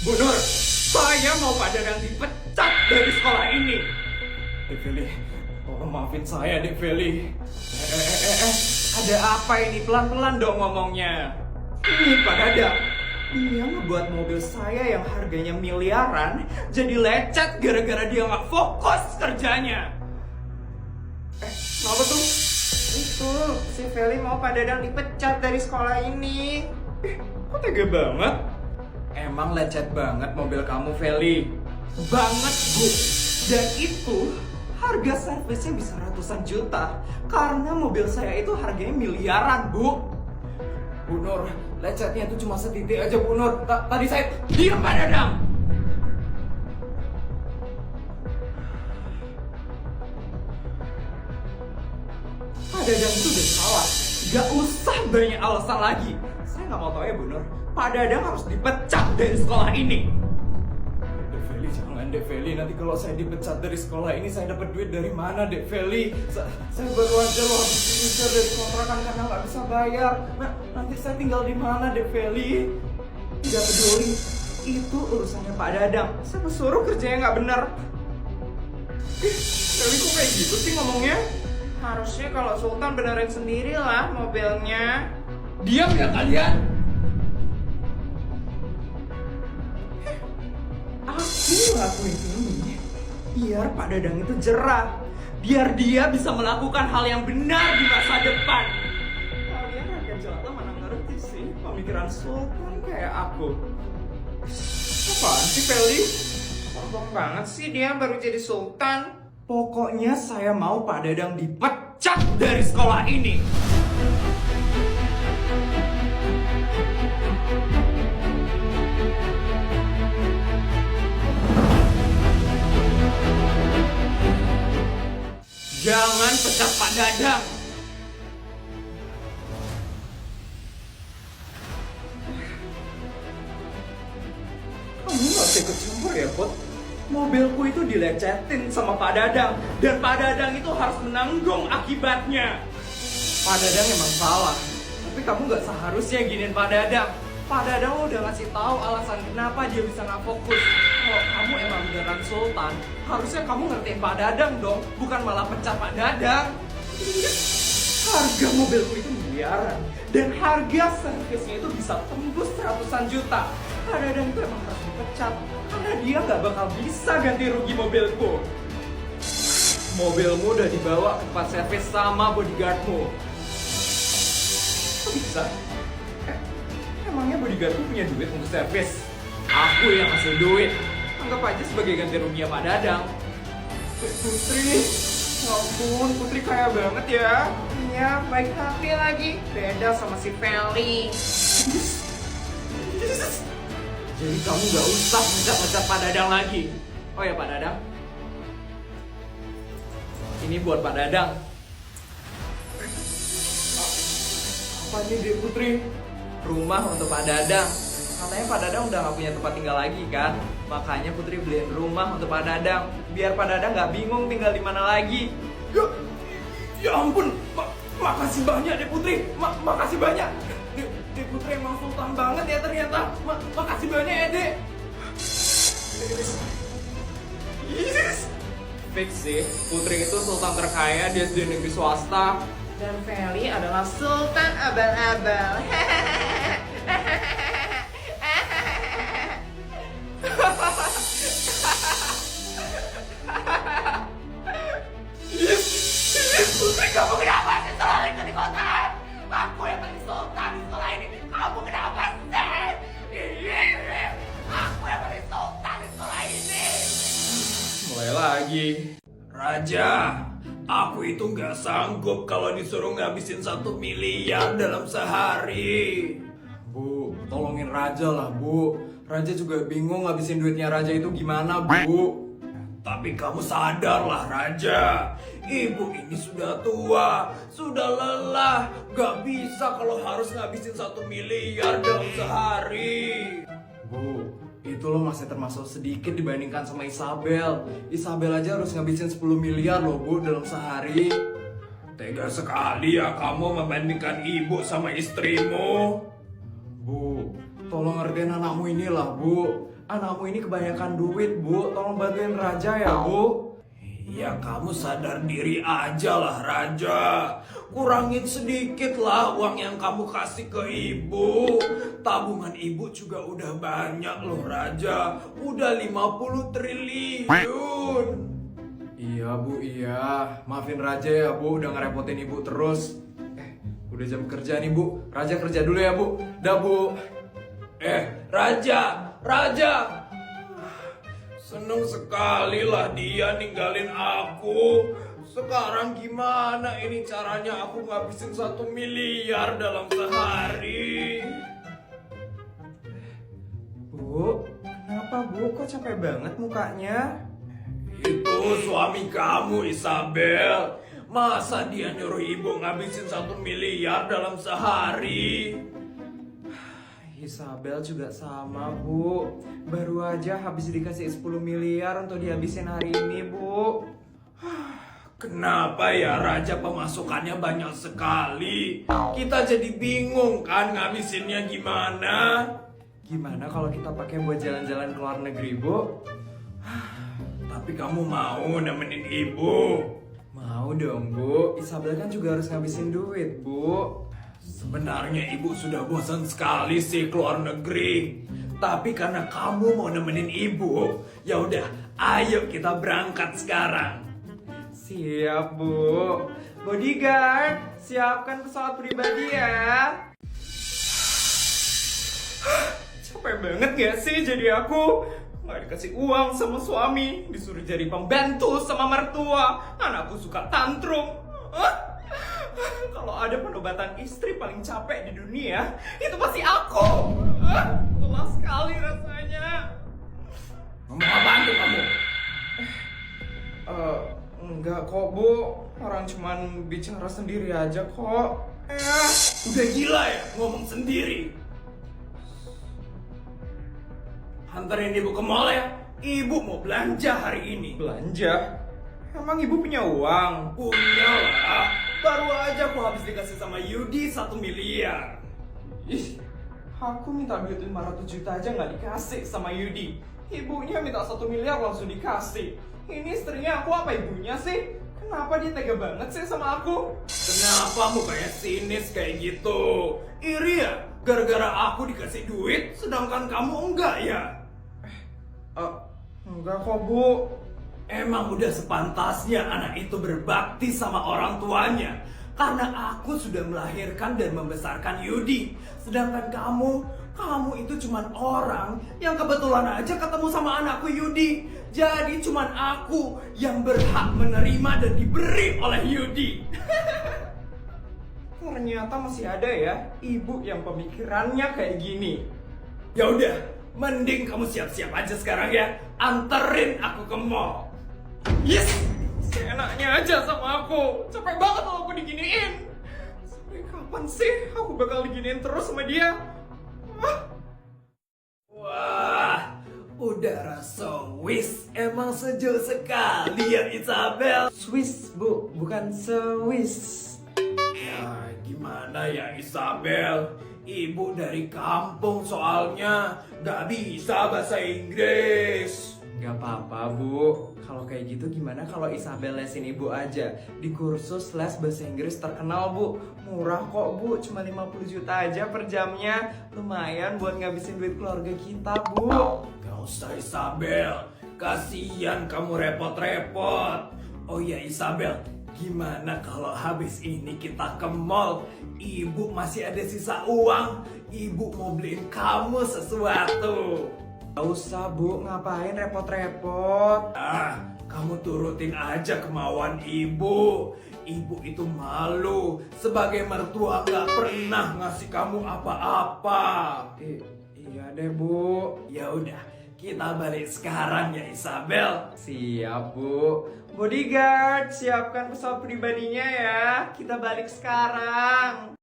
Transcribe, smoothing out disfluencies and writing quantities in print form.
Bu Nur, saya mau Pak Dadang dipecat dari sekolah ini. Dek Feli, tolong maafin saya, Dek Feli. Ada apa ini? Pelan-pelan dong ngomongnya. Ini Pak Dadang, dia ngebuat mobil saya yang harganya miliaran jadi lecet gara-gara dia nggak fokus kerjanya. Kenapa tuh? Itu, si Feli mau Pak Dadang dipecat dari sekolah ini. Kok tega banget? Emang lecet banget mobil kamu, Feli. Banget, Bu. Dan itu harga servisnya bisa ratusan juta. Karena mobil saya itu harganya miliaran, Bu. Bu Nur, lecetnya itu cuma setitik aja, Bu Nur. Tadi saya... Diam, Pak Dadang! Pak Dadang itu udah salah. Gak usah banyak alasan lagi. Saya gak mau tahu ya, Bu Nur. Pak Dadang harus dipecat dari sekolah ini. Dek Feli, jangan Dek Feli. Nanti kalau saya dipecat dari sekolah ini, saya dapat duit dari mana, Dek Feli? Saya baru aja loh habis diusir dari kontrakan karena nggak bisa bayar. Nanti saya tinggal di mana, Dek Feli? Tidak peduli. Itu urusannya Pak Dadang. Saya suruh kerjanya nggak benar. Feli kok kayak gitu sih ngomongnya? Harusnya kalau Sultan benerin sendiri lah mobilnya. Diam ya kalian! Aku lakuin ini biar Pak Dadang itu jerah, biar dia bisa melakukan hal yang benar di masa depan. Kalian agak jelata mana ngerti sih pemikiran Sultan kayak aku. Apaan sih Feli? Sombong banget sih dia baru jadi Sultan. Pokoknya saya mau Pak Dadang dipecat dari sekolah ini. Jangan pecat Pak Dadang. Kamu gak usah ikut campur ya, Put. Mobilku itu dilecetin sama Pak Dadang. Dan Pak Dadang itu harus menanggung akibatnya. Pak Dadang emang salah. Tapi kamu gak seharusnya giniin Pak Dadang. Pak Dadang udah ngasih tahu alasan kenapa dia bisa nggak fokus. Kalau kamu emang beneran Sultan, harusnya kamu ngertiin Pak Dadang dong, bukan malah pecat Pak Dadang. Harga mobilku itu miliaran, dan harga servisnya itu bisa tembus ratusan juta. Pak Dadang itu emang harus dipecat, karena dia nggak bakal bisa ganti rugi mobilku. Mobilmu udah dibawa ke tempat servis sama bodyguardmu. Kok bisa? Emangnya bodyguardku punya duit untuk servis? Aku yang ngasih duit. Anggap aja sebagai ganti ruginya Pak Dadang. Putri, ya ampun, Putri kaya banget ya. Iya, baik hati lagi. Beda sama si Feli. Jadi kamu gak usah mecat-mecat Pak Dadang lagi. Oh ya Pak Dadang, ini buat Pak Dadang. Apa ini Dek Putri? Rumah untuk Pak Dadang. Katanya Pak Dadang udah gak punya tempat tinggal lagi kan. Makanya Putri beliin rumah untuk Pak Dadang, biar Pak Dadang gak bingung tinggal di mana lagi. Ya ampun, makasih banyak Dek Putri. Makasih banyak. Dek Putri emang sultan banget ya ternyata. Makasih banyak ya Dek. Fix sih, Putri itu sultan terkaya di SD negeri swasta. Dan Feli adalah sultan abal-abal. Putri, kamu kenapa sih selalu ikut ikutan? Aku yang paling sultan di sekolah ini. Kamu kenapa sih? Aku yang paling sultan di sekolah ini. Mulai lagi. Raja, aku itu gak sanggup kalau disuruh ngabisin 1 miliar dalam sehari. Bu, tolongin Raja lah Bu. Raja juga bingung ngabisin duitnya Raja itu gimana Bu. Tapi kamu sadarlah Raja, ibu ini sudah tua, sudah lelah, gak bisa kalau harus ngabisin 1 miliar dalam sehari. Bu, itu loh masih termasuk sedikit dibandingkan sama Isabel. Isabel aja harus ngabisin 10 miliar loh Bu dalam sehari. Tega sekali ya kamu membandingkan ibu sama istrimu. Bu, tolong ngertiin anakmu inilah, Bu. Anakmu ini kebanyakan duit, Bu. Tolong bantuin Raja ya, Bu. Ya kamu sadar diri aja lah Raja. Kurangin sedikit lah uang yang kamu kasih ke ibu. Tabungan ibu juga udah banyak loh Raja. Udah 50 triliun. Iya, Bu, iya. Maafin Raja ya, Bu. Udah ngerepotin Ibu terus. Udah jam kerja nih, Bu. Raja kerja dulu ya, Bu. Dah, Bu. Raja. Seneng sekali lah dia ninggalin aku. Sekarang gimana ini caranya aku ngabisin 1 miliar dalam sehari? Bu, kenapa, Bu? Kok capek banget mukanya? Itu suami kamu Isabel. Masa dia nyuruh ibu ngabisin 1 miliar dalam sehari? Isabel juga sama, Bu. Baru aja habis dikasih 10 miliar untuk dihabisin hari ini, Bu. Kenapa ya Raja pemasukannya banyak sekali? Kita jadi bingung kan ngabisinnya gimana? Gimana kalau kita pakai buat jalan-jalan ke luar negeri, Bu? Tapi kamu mau nemenin ibu? Mau dong, Bu. Isabel kan juga harus ngabisin duit, Bu. Sebenarnya ibu sudah bosan sekali sih keluar negeri. Tapi karena kamu mau nemenin ibu, ya udah, ayo kita berangkat sekarang. Siap, Bu. Bodyguard, siapkan pesawat pribadi ya. Capek banget gak sih jadi aku? Gak dikasih uang sama suami, disuruh jadi pembantu sama mertua. Anakku suka tantrum. Kalau ada penobatan istri paling capek di dunia, itu pasti aku. Lelah sekali rasanya. Ngomong apaan tuh kamu? Enggak kok, Bu. Orang cuman bicara sendiri aja kok. Udah gila ya ngomong sendiri. Anterin ibu ke mall ya. Ibu mau belanja hari ini. Belanja? Emang Ibu punya uang? Punya lah. Baru aja aku habis dikasih sama Yudi 1 miliar. Ih, aku minta duit 500 juta aja nggak dikasih sama Yudi. Ibunya minta 1 miliar langsung dikasih. Ini istrinya aku apa ibunya sih? Kenapa dia tega banget sih sama aku? Kenapa mukanya sinis kayak gitu? Iri ya? Gara-gara aku dikasih duit, sedangkan kamu enggak ya? Enggak kok, Bu. Emang udah sepantasnya anak itu berbakti sama orang tuanya. Karena aku sudah melahirkan dan membesarkan Yudi. Sedangkan kamu itu cuman orang yang kebetulan aja ketemu sama anakku Yudi. Jadi cuman aku yang berhak menerima dan diberi oleh Yudi. Ternyata masih ada ya ibu yang pemikirannya kayak gini. Ya udah, mending kamu siap-siap aja sekarang ya. Anterin aku ke mall. Yes! Seenaknya aja sama aku. Capek banget kalau aku diginiin. Sampai kapan sih aku bakal diginiin terus sama dia? Wah, udara Swiss emang sejuk sekali ya Isabel. Swiss, Bu, bukan Swiss. Ya gimana ya Isabel? Ibu dari kampung soalnya gak bisa bahasa Inggris. Gak apa-apa, Bu. Kalau kayak gitu gimana kalau Isabel lesin Ibu aja di kursus les bahasa Inggris terkenal, Bu. Murah kok, Bu. Cuma 50 juta aja per jamnya. Lumayan buat ngabisin duit keluarga kita, Bu. Gak usah Isabel. Kasian kamu repot-repot. Oh ya Isabel, gimana kalau habis ini kita ke mall? Ibu masih ada sisa uang. Ibu mau beliin kamu sesuatu. Gak usah, Bu, ngapain repot-repot? Kamu turutin aja kemauan ibu. Ibu itu malu sebagai mertua gak pernah ngasih kamu apa-apa. Iya deh, Bu. Ya udah, kita balik sekarang ya Isabel. Siap, Bu. Bodyguard, siapkan pesawat pribadinya ya. Kita balik sekarang.